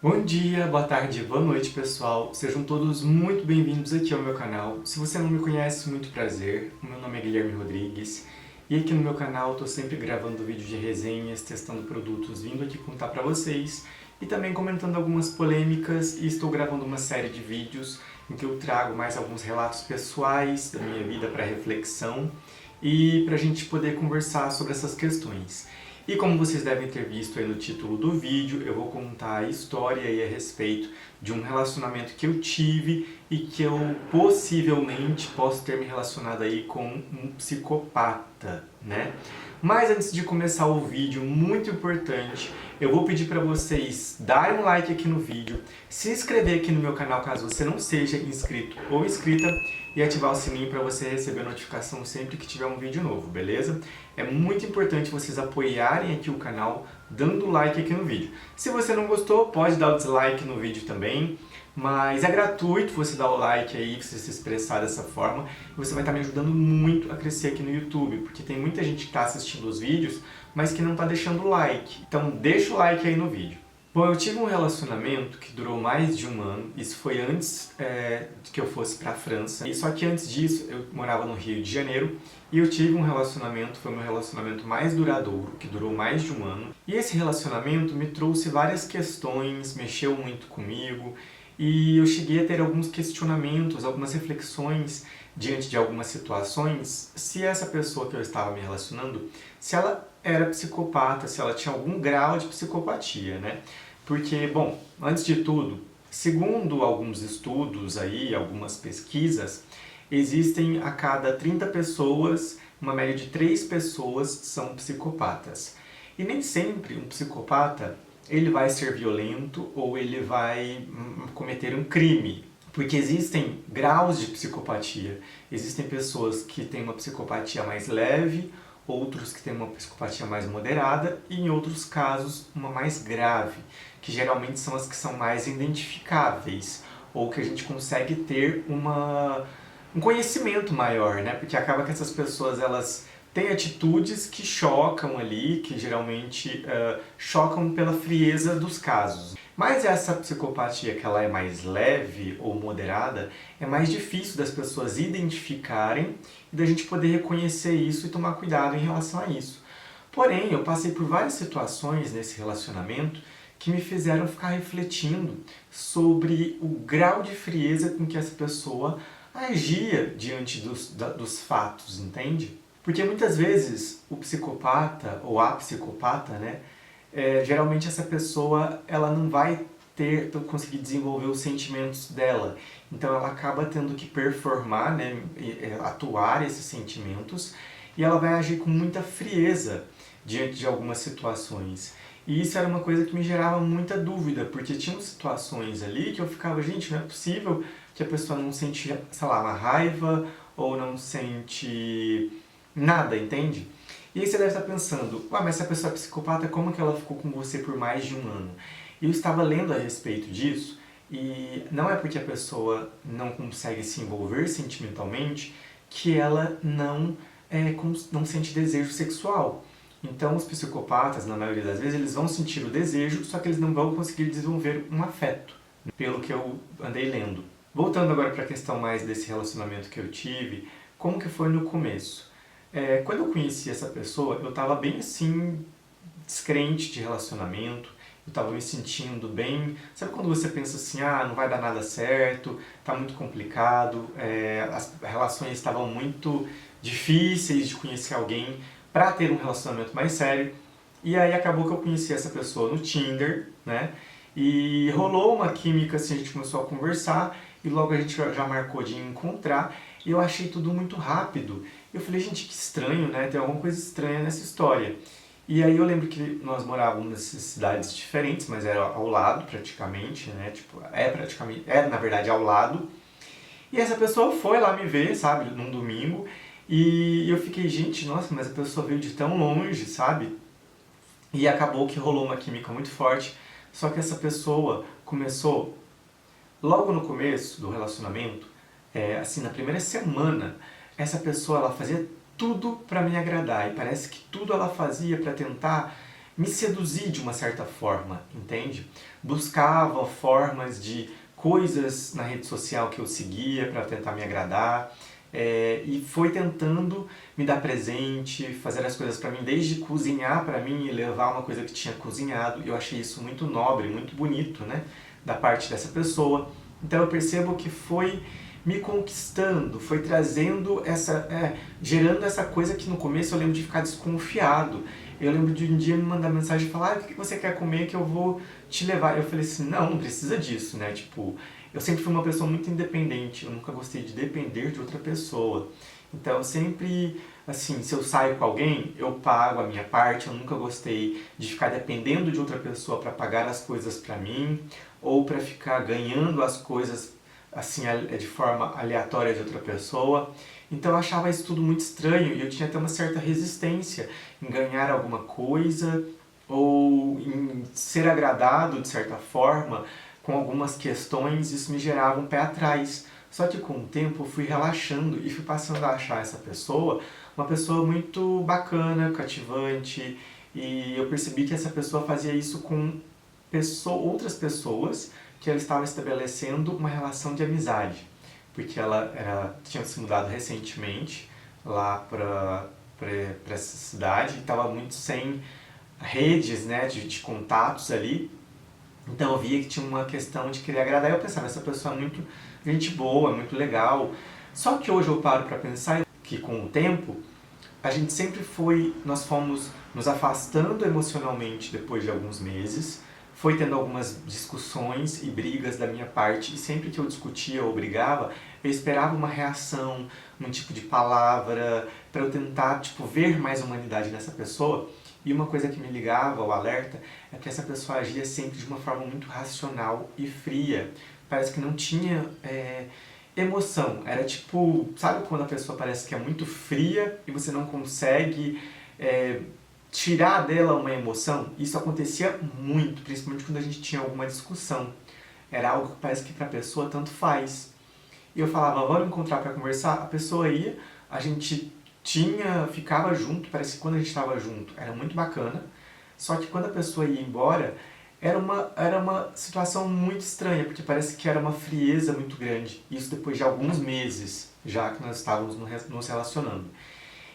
Bom dia, boa tarde, boa noite, pessoal. Sejam todos muito bem-vindos aqui ao meu canal. Se você não me conhece, muito prazer. O meu nome é Guilherme Rodrigues e aqui no meu canal eu tô sempre gravando vídeos de resenhas, testando produtos, vindo aqui contar pra vocês e também comentando algumas polêmicas, e estou gravando uma série de vídeos em que eu trago mais alguns relatos pessoais da minha vida para reflexão e pra gente poder conversar sobre essas questões. E como vocês devem ter visto aí no título do vídeo, eu vou contar a história aí a respeito de um relacionamento que eu tive e que eu possivelmente posso ter me relacionado aí com um psicopata, né? Mas antes de começar o vídeo, muito importante, eu vou pedir para vocês darem um like aqui no vídeo, se inscrever aqui no meu canal caso você não seja inscrito ou inscrita e ativar o sininho para você receber a notificação sempre que tiver um vídeo novo, beleza? É muito importante vocês apoiarem aqui o canal dando like aqui no vídeo. Se você não gostou, pode dar o dislike no vídeo também, mas é gratuito você dar o like aí, você se expressar dessa forma, e você vai estar me ajudando muito a crescer aqui no YouTube, porque tem muita gente que está assistindo os vídeos, mas que não está deixando o like. Então deixa o like aí no vídeo. Bom, eu tive um relacionamento que durou mais de um ano, isso foi antes de que eu fosse para a França, e só que antes disso eu morava no Rio de Janeiro, e eu tive um relacionamento, foi o meu relacionamento mais duradouro, que durou mais de um ano, e esse relacionamento me trouxe várias questões, mexeu muito comigo, e eu cheguei a ter alguns questionamentos, algumas reflexões diante de algumas situações, se essa pessoa que eu estava me relacionando, se ela era psicopata, se ela tinha algum grau de psicopatia, né? Porque, bom, antes de tudo, segundo alguns estudos aí, algumas pesquisas, existem a cada 30 pessoas, uma média de 3 pessoas são psicopatas. E nem sempre um psicopata ele vai ser violento ou ele vai cometer um crime. Porque existem graus de psicopatia. Existem pessoas que têm uma psicopatia mais leve, outros que têm uma psicopatia mais moderada e, em outros casos, uma mais grave, que geralmente são as que são mais identificáveis ou que a gente consegue ter um conhecimento maior, né? Porque acaba que essas pessoas elas têm atitudes que chocam ali, que geralmente chocam pela frieza dos casos. Mas essa psicopatia que ela é mais leve ou moderada, é mais difícil das pessoas identificarem e da gente poder reconhecer isso e tomar cuidado em relação a isso. Porém, eu passei por várias situações nesse relacionamento que me fizeram ficar refletindo sobre o grau de frieza com que essa pessoa agia diante dos fatos, entende? Porque muitas vezes o psicopata ou a psicopata, né, geralmente essa pessoa ela não vai conseguir desenvolver os sentimentos dela. Então ela acaba tendo que performar, né, atuar esses sentimentos, e ela vai agir com muita frieza diante de algumas situações. E isso era uma coisa que me gerava muita dúvida, porque tinham situações ali que eu ficava, gente, não é possível que a pessoa não sente, sei lá, uma raiva ou não sente nada, entende? E aí você deve estar pensando, ué, mas se a pessoa é psicopata, como que ela ficou com você por mais de um ano? E eu estava lendo a respeito disso, e não é porque a pessoa não consegue se envolver sentimentalmente que ela não sente desejo sexual. Então os psicopatas, na maioria das vezes, eles vão sentir o desejo, só que eles não vão conseguir desenvolver um afeto, pelo que eu andei lendo. Voltando agora para a questão mais desse relacionamento que eu tive, como que foi no começo? Quando eu conheci essa pessoa, eu estava bem assim, descrente de relacionamento, eu estava me sentindo bem... Sabe quando você pensa assim, ah, não vai dar nada certo, está muito complicado, as relações estavam muito difíceis de conhecer alguém para ter um relacionamento mais sério. E aí acabou que eu conheci essa pessoa no Tinder, né? E rolou uma química, assim, a gente começou a conversar e logo a gente já marcou de encontrar, e eu achei tudo muito rápido. Eu falei, gente, que estranho, né? Tem alguma coisa estranha nessa história. E aí eu lembro que nós morávamos nessas cidades diferentes, mas era ao lado praticamente, né? Tipo, na verdade ao lado. E essa pessoa foi lá me ver, sabe, num domingo, e eu fiquei, gente, nossa, mas a pessoa veio de tão longe, sabe? E acabou que rolou uma química muito forte, só que essa pessoa começou, logo no começo do relacionamento, assim, na primeira semana, essa pessoa ela fazia tudo para me agradar, e parece que tudo ela fazia para tentar me seduzir de uma certa forma, entende? Buscava formas de coisas na rede social que eu seguia para tentar me agradar, e foi tentando me dar presente, fazer as coisas para mim, desde cozinhar para mim e levar uma coisa que tinha cozinhado. Eu achei isso muito nobre, muito bonito, né, da parte dessa pessoa. Então eu percebo que foi me conquistando, foi trazendo gerando essa coisa que no começo eu lembro de ficar desconfiado. Eu lembro de um dia me mandar mensagem e falar: o que você quer comer que eu vou te levar? Eu falei assim: não precisa disso, né? Tipo, eu sempre fui uma pessoa muito independente, eu nunca gostei de depender de outra pessoa. Então, sempre, assim, se eu saio com alguém, eu pago a minha parte, eu nunca gostei de ficar dependendo de outra pessoa para pagar as coisas para mim, ou para ficar ganhando as coisas, assim, de forma aleatória de outra pessoa. Então eu achava isso tudo muito estranho e eu tinha até uma certa resistência em ganhar alguma coisa ou em ser agradado de certa forma com algumas questões. Isso me gerava um pé atrás. Só que com o tempo eu fui relaxando e fui passando a achar essa pessoa uma pessoa muito bacana, cativante, e eu percebi que essa pessoa fazia isso com outras pessoas que ela estava estabelecendo uma relação de amizade, porque tinha se mudado recentemente lá para essa cidade e estava muito sem redes, né, de contatos ali. Então eu via que tinha uma questão de querer agradar e eu pensava: essa pessoa é muito gente boa, muito legal. Só que hoje eu paro para pensar que com o tempo a gente sempre nós fomos nos afastando emocionalmente depois de alguns meses, foi tendo algumas discussões e brigas da minha parte, e sempre que eu discutia ou brigava, eu esperava uma reação, um tipo de palavra, para eu tentar, tipo, ver mais humanidade nessa pessoa. E uma coisa que me ligava ao alerta é que essa pessoa agia sempre de uma forma muito racional e fria. Parece que não tinha emoção. Era tipo, sabe quando a pessoa parece que é muito fria e você não consegue tirar dela uma emoção? Isso acontecia muito, principalmente quando a gente tinha alguma discussão. Era algo que parece que para a pessoa tanto faz. E eu falava: vamos encontrar para conversar? A pessoa ia, a gente ficava junto, parece que quando a gente estava junto era muito bacana, só que quando a pessoa ia embora, era uma situação muito estranha, porque parece que era uma frieza muito grande. Isso depois de alguns meses, já que nós estávamos nos relacionando.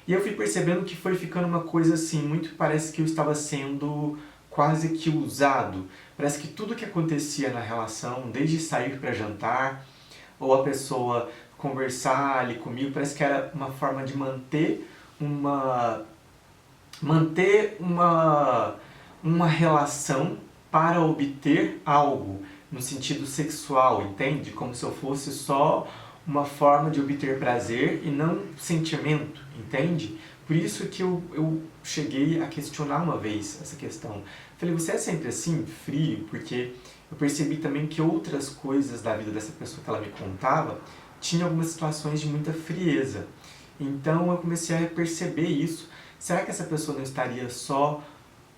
E eu fui percebendo que foi ficando uma coisa assim, muito parece que eu estava sendo quase que usado. Parece que tudo que acontecia na relação, desde sair para jantar, ou a pessoa conversar ali comigo, parece que era uma forma de manter uma relação para obter algo no sentido sexual, entende? Como se eu fosse só uma forma de obter prazer e não sentimento, entende? Por isso que eu cheguei a questionar uma vez essa questão. Falei: você é sempre assim, frio? Porque eu percebi também que outras coisas da vida dessa pessoa que ela me contava tinha algumas situações de muita frieza. Então eu comecei a perceber isso. Será que essa pessoa não estaria só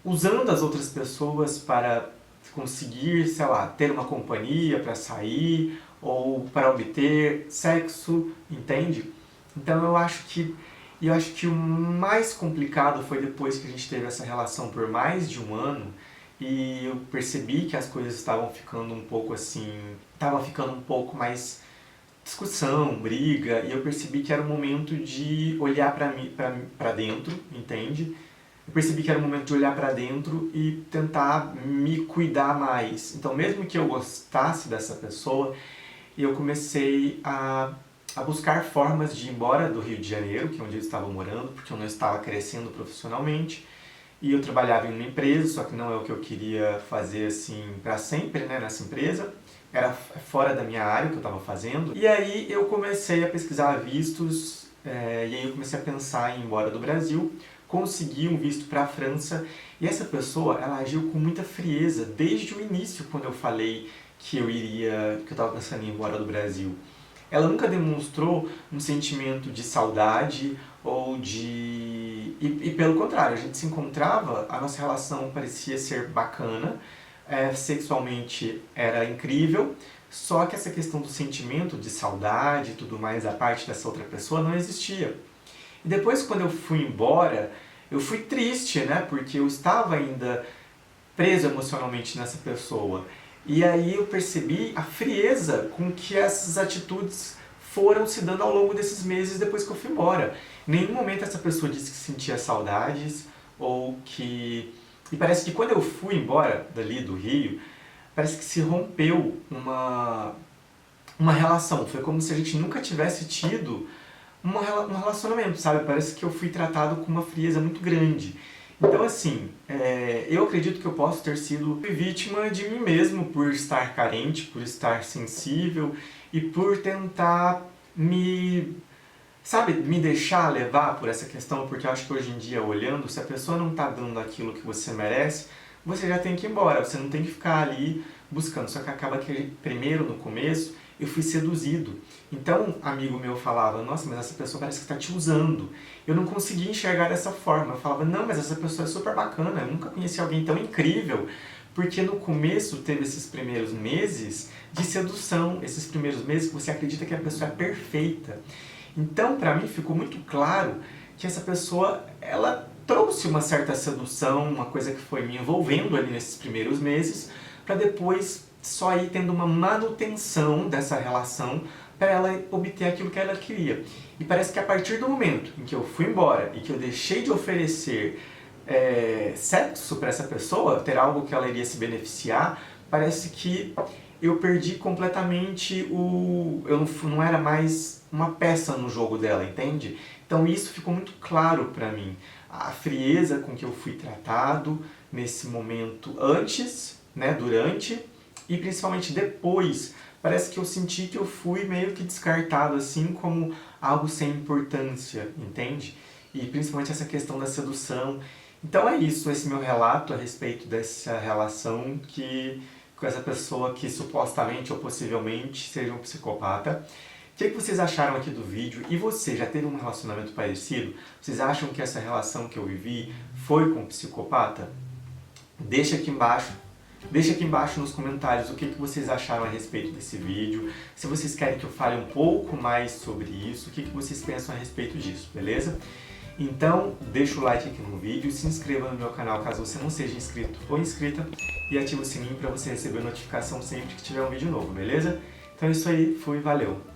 usando as outras pessoas para conseguir, sei lá, ter uma companhia, para sair ou para obter sexo, entende? Então eu acho que o mais complicado foi depois que a gente teve essa relação por mais de um ano e eu percebi que as coisas estavam ficando um pouco assim, estava ficando um pouco mais discussão, briga, e eu percebi que era o momento de olhar para dentro, entende? Eu percebi que era o momento de olhar para dentro e tentar me cuidar mais. Então, mesmo que eu gostasse dessa pessoa, eu comecei a buscar formas de ir embora do Rio de Janeiro, que é onde eu estava morando, porque eu não estava crescendo profissionalmente. E eu trabalhava em uma empresa, só que não é o que eu queria fazer assim para sempre, né, nessa empresa. Era fora da minha área que eu estava fazendo. E aí eu comecei a pesquisar vistos, e aí eu comecei a pensar em ir embora do Brasil, consegui um visto para a França, e essa pessoa, ela agiu com muita frieza desde o início, quando eu falei que eu estava pensando em ir embora do Brasil. Ela nunca demonstrou um sentimento de saudade ou de... E pelo contrário, a gente se encontrava, a nossa relação parecia ser bacana, sexualmente era incrível, só que essa questão do sentimento de saudade e tudo mais da parte dessa outra pessoa não existia. E depois, quando eu fui embora, eu fui triste, né? Porque eu estava ainda preso emocionalmente nessa pessoa. E aí eu percebi a frieza com que essas atitudes foram se dando ao longo desses meses depois que eu fui embora. Em nenhum momento essa pessoa disse que sentia saudades ou que... E parece que quando eu fui embora dali do Rio, parece que se rompeu uma relação. Foi como se a gente nunca tivesse tido um relacionamento, sabe? Parece que eu fui tratado com uma frieza muito grande. Então, assim, eu acredito que eu posso ter sido vítima de mim mesmo por estar carente, por estar sensível e por tentar me deixar levar por essa questão, porque eu acho que hoje em dia, olhando, se a pessoa não está dando aquilo que você merece, você já tem que ir embora, você não tem que ficar ali buscando. Só que acaba que, primeiro, no começo, eu fui seduzido. Então, amigo meu falava, nossa, mas essa pessoa parece que está te usando. Eu não conseguia enxergar dessa forma. Eu falava, não, mas essa pessoa é super bacana, eu nunca conheci alguém tão incrível. Porque no começo teve esses primeiros meses de sedução, esses primeiros meses que você acredita que a pessoa é perfeita. Então, para mim, ficou muito claro que essa pessoa, ela trouxe uma certa sedução, uma coisa que foi me envolvendo ali nesses primeiros meses, para depois só ir tendo uma manutenção dessa relação para ela obter aquilo que ela queria. E parece que a partir do momento em que eu fui embora e que eu deixei de oferecer sexo para essa pessoa, ter algo que ela iria se beneficiar, parece que eu perdi completamente eu não era mais uma peça no jogo dela, entende? Então isso ficou muito claro para mim. A frieza com que eu fui tratado nesse momento antes, né, durante e principalmente depois. Parece que eu senti que eu fui meio que descartado assim como algo sem importância, entende? E principalmente essa questão da sedução. Então é isso, esse meu relato a respeito dessa relação com essa pessoa que supostamente ou possivelmente seja um psicopata. O que vocês acharam aqui do vídeo? E você, já teve um relacionamento parecido? Vocês acham que essa relação que eu vivi foi com um psicopata? Deixa aqui embaixo nos comentários o que vocês acharam a respeito desse vídeo. Se vocês querem que eu fale um pouco mais sobre isso, o que vocês pensam a respeito disso, beleza? Então, deixa o like aqui no vídeo, se inscreva no meu canal caso você não seja inscrito ou inscrita e ative o sininho para você receber notificação sempre que tiver um vídeo novo, beleza? Então é isso aí, fui, valeu!